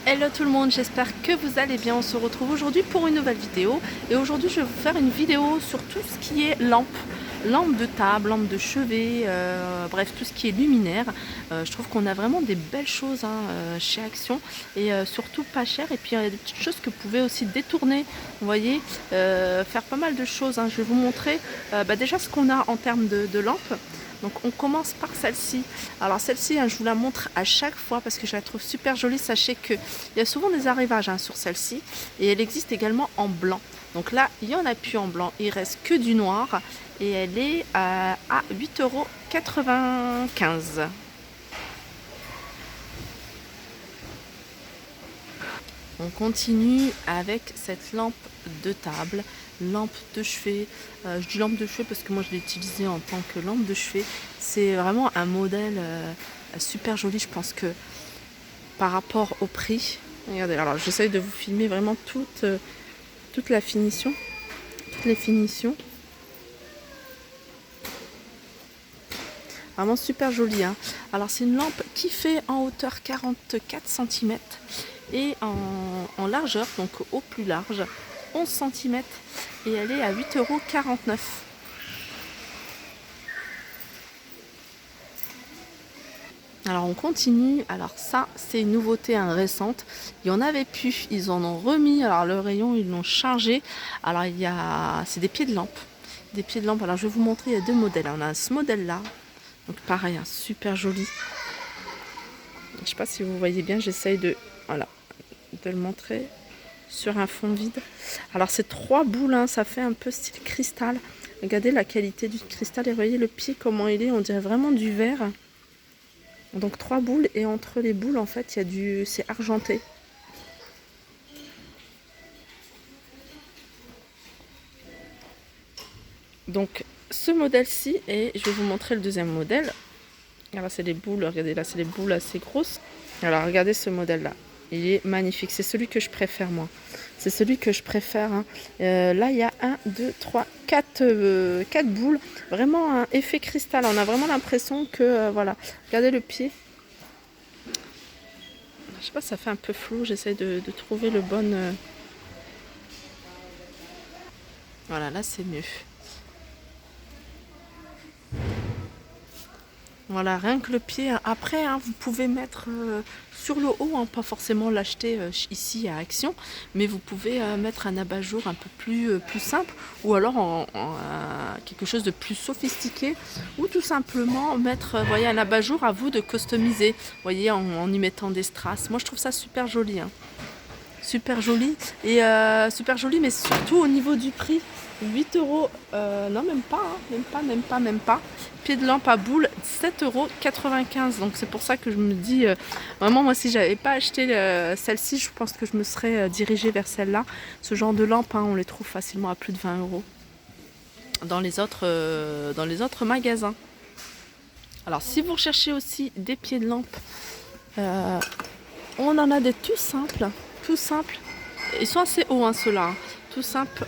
Hello tout le monde, j'espère que vous allez bien. On se retrouve aujourd'hui pour une nouvelle vidéo. Et aujourd'hui je vais vous faire une vidéo sur tout ce qui est lampe. Lampe de table, lampe de chevet, bref tout ce qui est luminaire. Je trouve qu'on a vraiment des belles choses chez Action et surtout pas cher. Et puis il y a des petites choses que vous pouvez aussi détourner, vous voyez, faire pas mal de choses. Je vais vous montrer déjà ce qu'on a en termes de lampes. Donc on commence par celle-ci. Alors celle-ci, je vous la montre à chaque fois parce que je la trouve super jolie. Sachez qu'il y a souvent des arrivages sur celle-ci et elle existe également en blanc. Donc là, il n'y en a plus en blanc, il reste que du noir et elle est à 8,95 €. On continue avec cette lampe de table, lampe de chevet. Je dis lampe de chevet parce que moi je l'ai utilisée en tant que lampe de chevet. C'est vraiment un modèle super joli. Je pense que par rapport au prix, regardez, alors j'essaye de vous filmer vraiment toute la finition, toutes les finitions. Vraiment super joli. Alors c'est une lampe qui fait en hauteur 44 cm et en largeur, donc au plus large, 11 cm et elle est à 8,49 €. Alors on continue, alors ça c'est une nouveauté récente, il y en avait plus, ils en ont remis, alors le rayon ils l'ont chargé. Alors c'est des pieds de lampe, alors je vais vous montrer, il y a deux modèles, on a ce modèle là, donc pareil, super joli. Je sais pas si vous voyez bien, j'essaye de le montrer sur un fond vide. Alors c'est 3 boules, ça fait un peu style cristal. Regardez la qualité du cristal et voyez le pied comment il est, on dirait vraiment du verre. Donc 3 boules et entre les boules en fait c'est argenté. Donc ce modèle-ci, et je vais vous montrer le deuxième modèle. Alors c'est les boules, regardez là c'est les boules assez grosses. Alors regardez ce modèle là. Il est magnifique, c'est celui que je préfère moi. C'est celui que je préfère. Là il y a 1, 2, 3, 4 boules. Vraiment un effet cristal. On a vraiment l'impression que voilà. Regardez le pied. Je sais pas, ça fait un peu flou. J'essaie de trouver le bon. Voilà, là c'est mieux. Voilà, rien que le pied. Après, vous pouvez mettre sur le haut, pas forcément l'acheter ici à Action, mais vous pouvez mettre un abat-jour un peu plus simple, ou alors quelque chose de plus sophistiqué, ou tout simplement mettre voyez, un abat-jour à vous de customiser, voyez, en y mettant des strass. Moi, je trouve ça super joli. Super joli, et super joli, mais surtout au niveau du prix. 8 €, non même pas, même pas. Pied de lampe à boule, 7,95 €. Donc c'est pour ça que je me dis, vraiment moi si j'avais pas acheté celle-ci, je pense que je me serais dirigée vers celle-là. Ce genre de lampe, on les trouve facilement à plus de 20 € dans les autres magasins. Alors si vous recherchez aussi des pieds de lampe, on en a des tout simples. Ils sont assez hauts ceux-là. Tout simple,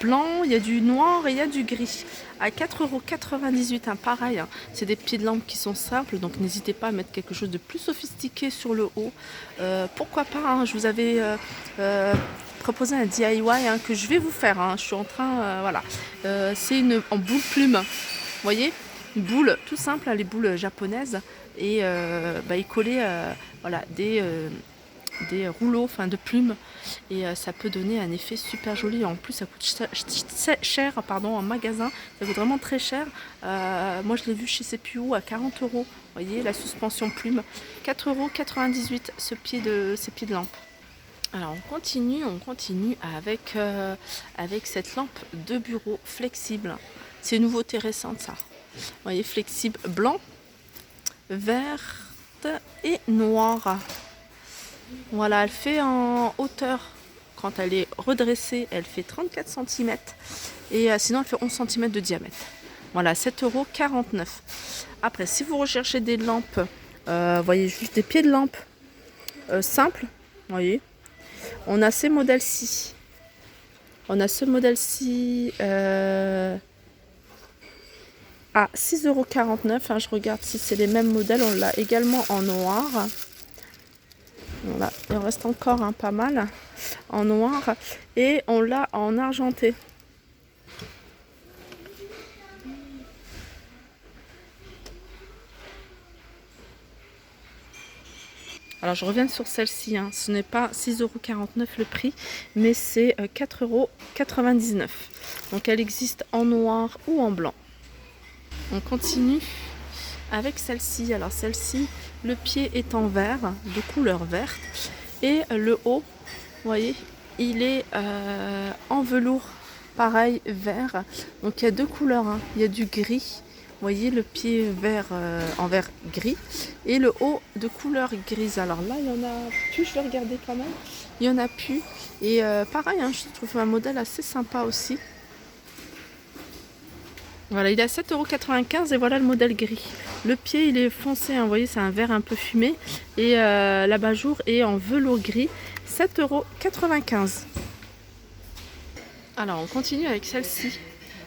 blanc, il y a du noir et il y a du gris. À 4,98 €, pareil. C'est des pieds de lampe qui sont simples, donc n'hésitez pas à mettre quelque chose de plus sophistiqué sur le haut. Pourquoi pas, je vous avais proposé un DIY que je vais vous faire. Je suis en train, voilà. C'est en boule plume. Vous voyez, une boule tout simple, les boules japonaises. Et y coller voilà, des rouleaux de plumes et ça peut donner un effet super joli. En plus ça coûte cher en magasin, ça coûte vraiment très cher. Moi je l'ai vu chez CPU à 40 €. Vous voyez la suspension plume, 4,98 € ces pieds de lampe. Alors on continue avec cette lampe de bureau flexible. C'est une nouveauté récente ça. Vous voyez, flexible, blanc, verte et noir. Voilà, elle fait en hauteur, quand elle est redressée, elle fait 34 cm et sinon elle fait 11 cm de diamètre. Voilà, 7,49 €. Après, si vous recherchez des lampes, voyez, juste des pieds de lampe simples, voyez, on a ces modèles-ci. À 6,49 €. Je regarde si c'est les mêmes modèles, on l'a également en noir. Voilà, il en reste encore pas mal en noir et on l'a en argenté. Alors je reviens sur celle-ci, hein. Ce n'est pas 6,49 € le prix, mais c'est 4,99 €. Donc elle existe en noir ou en blanc. On continue avec celle-ci. Alors celle-ci, le pied est en vert, de couleur verte. Et le haut, vous voyez, il est en velours, pareil, vert. Donc il y a deux couleurs, hein. Il y a du gris. Vous voyez le pied vert en vert gris et le haut de couleur grise. Alors là, il y en a plus, je vais regarder quand même. Il y en a plus. Et pareil, hein, je trouve un modèle assez sympa aussi. Voilà, il est à 7,95 € et voilà le modèle gris. Le pied, il est foncé, hein, vous voyez, c'est un vert un peu fumé. Et l'abat-jour est en velours gris, 7,95 €. Alors, on continue avec celle-ci.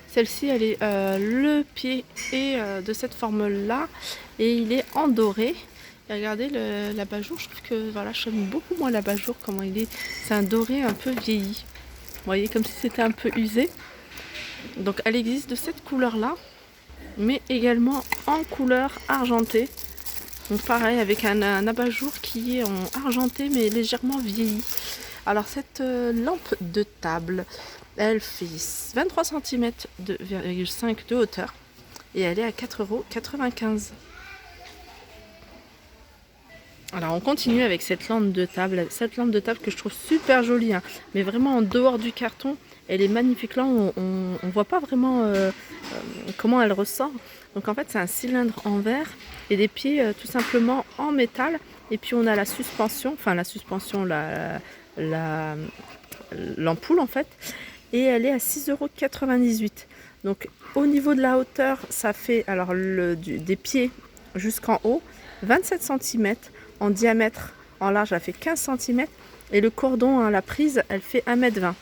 Celle-ci, elle est le pied est de cette forme-là et il est en doré. Et regardez l'abat-jour, je trouve que voilà, j'aime beaucoup moins l'abat-jour, comment il est. C'est un doré un peu vieilli. Vous voyez, comme si c'était un peu usé. Donc elle existe de cette couleur-là, mais également en couleur argentée. Donc pareil, avec un abat-jour qui est en argenté, mais légèrement vieilli. Alors cette lampe de table, elle fait 23 cm de 2,5 de hauteur et elle est à 4,95 €. Alors on continue avec cette lampe de table que je trouve super jolie, hein, mais vraiment en dehors du carton, elle est magnifique. Là on voit pas vraiment comment elle ressort. Donc en fait c'est un cylindre en verre et des pieds tout simplement en métal. Et puis on a la suspension, enfin la suspension, l'ampoule en fait, et elle est à 6,98 €. Donc au niveau de la hauteur, ça fait alors des pieds jusqu'en haut 27 cm, en diamètre, en large elle fait 15 cm et le cordon, hein, la prise, elle fait 1,20 m.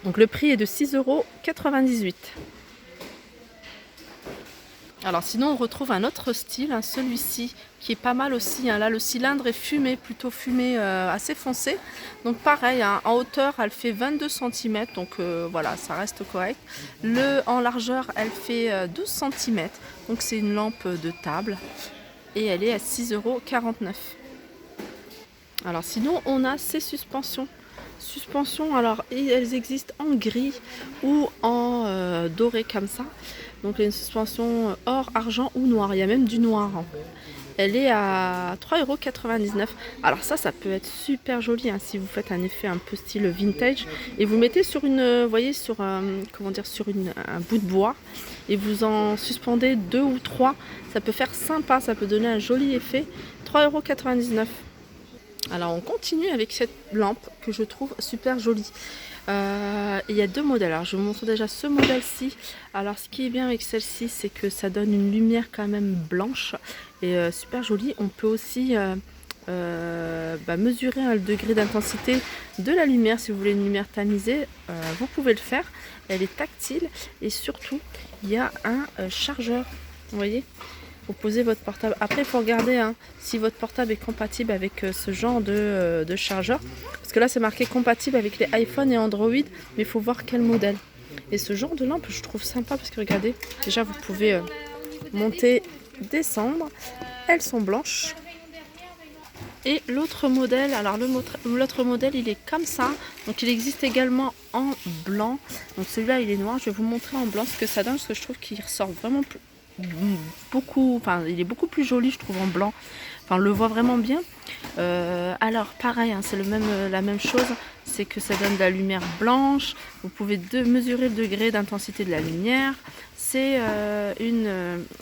Donc le prix est de 6,98 €. Alors sinon on retrouve un autre style, hein, celui-ci qui est pas mal aussi, hein. Là le cylindre est fumé, plutôt fumé assez foncé. Donc pareil, hein, en hauteur elle fait 22 cm, donc voilà, ça reste correct. En largeur elle fait 12 cm, donc c'est une lampe de table et elle est à 6,49 €. Alors sinon on a ces suspensions. Alors elles existent en gris ou en doré comme ça. Donc il y a une suspension or, argent ou noir. Il y a même du noir, hein. Elle est à 3,99 €. Alors ça peut être super joli, hein, si vous faites un effet un peu style vintage et vous mettez sur une, vous voyez, sur un bout de bois et vous en suspendez 2 ou 3. Ça peut faire sympa, ça peut donner un joli effet. 3,99 €. Alors on continue avec cette lampe que je trouve super jolie. Il y a deux modèles. Alors je vous montre déjà ce modèle-ci. Alors ce qui est bien avec celle-ci, c'est que ça donne une lumière quand même blanche et super jolie. On peut aussi mesurer, hein, le degré d'intensité de la lumière. Si vous voulez une lumière tamisée, vous pouvez le faire. Elle est tactile et surtout il y a un chargeur. Vous voyez, vous posez votre portable. Après, il faut regarder, hein, si votre portable est compatible avec ce genre de chargeur. Parce que là, c'est marqué compatible avec les iPhone et Android, mais il faut voir quel modèle. Et ce genre de lampe, je trouve sympa parce que regardez, déjà, vous pouvez monter, descendre. Elles sont blanches. Et l'autre modèle, alors l'autre modèle, il est comme ça. Donc il existe également en blanc. Donc celui-là, il est noir. Je vais vous montrer en blanc ce que ça donne, parce que je trouve qu'il ressort vraiment il est beaucoup plus joli, je trouve, en blanc. Enfin, on le voit vraiment bien. Alors pareil, hein, c'est la même chose, c'est que ça donne de la lumière blanche. Vous pouvez mesurer le degré d'intensité de la lumière. Elle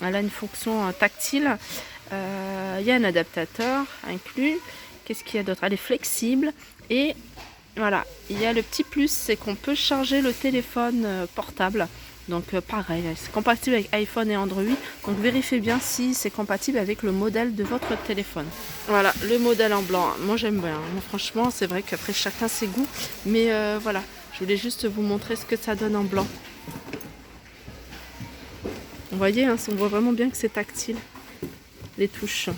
a une fonction tactile. Il y a un adaptateur inclus. Qu'est-ce qu'il y a d'autre? Elle est flexible et voilà, il y a le petit plus, c'est qu'on peut charger le téléphone portable. Donc pareil, c'est compatible avec iPhone et Android. Donc vérifiez bien si c'est compatible avec le modèle de votre téléphone. Voilà, le modèle en blanc. Moi j'aime bien. Moi, franchement, c'est vrai qu'après chacun ses goûts. Mais voilà, je voulais juste vous montrer ce que ça donne en blanc. Vous voyez, hein, on voit vraiment bien que c'est tactile, les touches.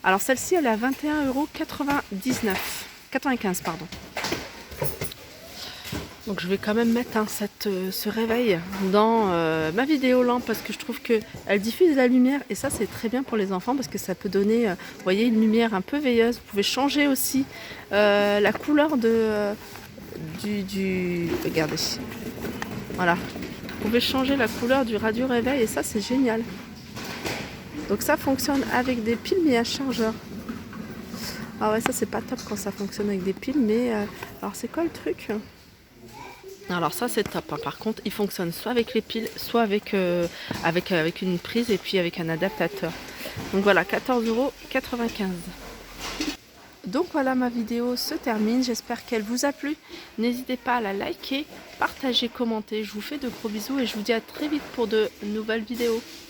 Alors celle-ci, elle est à 21,95 €, pardon. Donc je vais quand même mettre ce réveil dans ma vidéo lampe parce que je trouve qu'elle diffuse la lumière et ça c'est très bien pour les enfants parce que ça peut donner, vous voyez, une lumière un peu veilleuse. Vous pouvez changer aussi la couleur regardez, voilà. Vous pouvez changer la couleur du radio réveil et ça c'est génial. Donc ça fonctionne avec des piles mais à chargeur. Ah ouais, ça c'est pas top quand ça fonctionne avec des piles, mais alors c'est quoi le truc? Alors ça c'est top, hein. Par contre il fonctionne soit avec les piles, soit avec une prise et puis avec un adaptateur. Donc voilà, 14,95 €. Donc voilà, ma vidéo se termine, j'espère qu'elle vous a plu. N'hésitez pas à la liker, partager, commenter. Je vous fais de gros bisous et je vous dis à très vite pour de nouvelles vidéos.